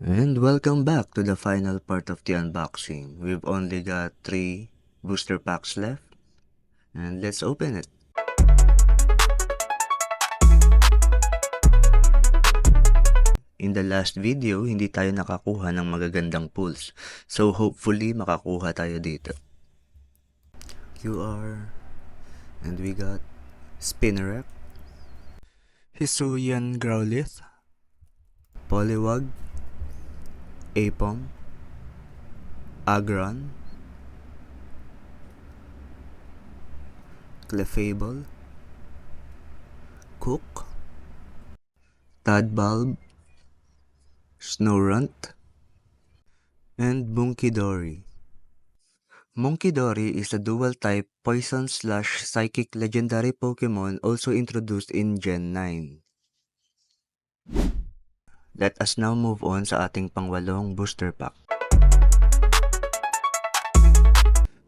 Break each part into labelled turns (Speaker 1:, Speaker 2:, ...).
Speaker 1: And welcome back to the final part of the unboxing. We've only got 3 booster packs left, and let's open it. In the last video, hindi tayo nakakuha ng magagandang pulls, so hopefully makakuha tayo dito. QR, and we got Spinnerack, Hisuian Growlithe, Poliwag, Aipom, Aggron, Clefable, Cook, Tadbulb, Snorunt, and Munkidori. Munkidori is a dual-type Poison/Psychic legendary Pokemon also introduced in Gen 9. Let us now move on sa ating pangwalong booster pack.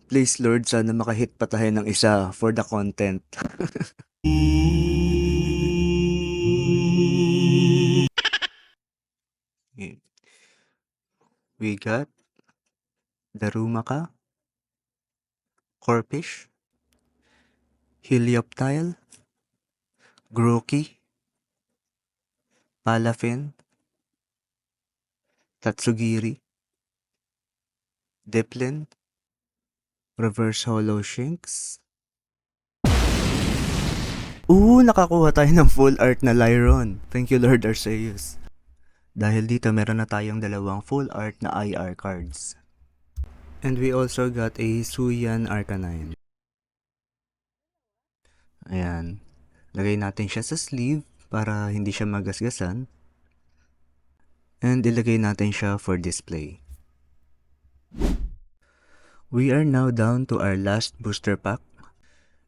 Speaker 1: Please Lord, sana makahit pa tayo ng isa for the content. We got Darumaka, Corphish, Helioptile, Grookey, Palafin, Tatsugiri, Diplin, Reverse Hollow Shinx. Nakakuha tayo ng full art na Lyron. Thank you Lord Arceus. Dahil dito meron na tayong dalawang full art na IR cards. And we also got a Hisuian Arcanine. Ayan. Lagay natin siya sa sleeve para hindi siya magasgasan. And ilagay natin siya for display. We are now down to our last booster pack.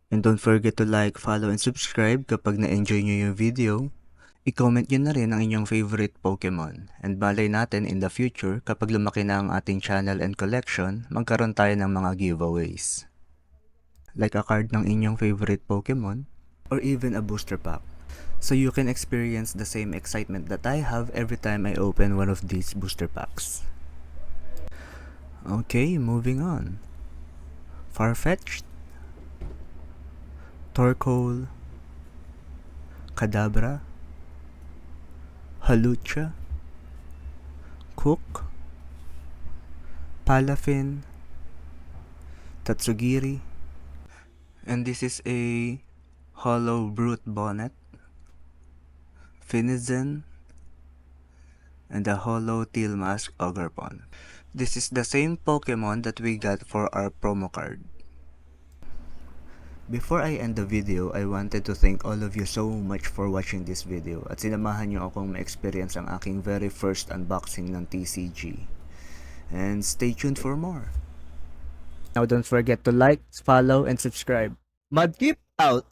Speaker 1: And don't forget to like, follow, and subscribe kapag na-enjoy nyo yung video. I-comment nyo na rin ang inyong favorite Pokemon. And balay natin in the future, kapag lumaki na ang ating channel and collection, magkaroon tayo ng mga giveaways. Like a card ng inyong favorite Pokemon, or even a booster pack. So you can experience the same excitement that I have every time I open one of these booster packs. Okay, moving on. Farfetch'd, Torkoal, Kadabra, Hawlucha, Cook, Palafin, Tatsugiri, and this is a Hollow Brute Bonnet, Finizen, and a Hollow Teal Mask Ogerpon. This is the same Pokemon that we got for our promo card. Before I end the video, I wanted to thank all of you so much for watching this video at sinamahan nyo akong ma-experience ang aking very first unboxing ng TCG. And stay tuned for more. Now don't forget to like, follow, and subscribe. Mudkip out!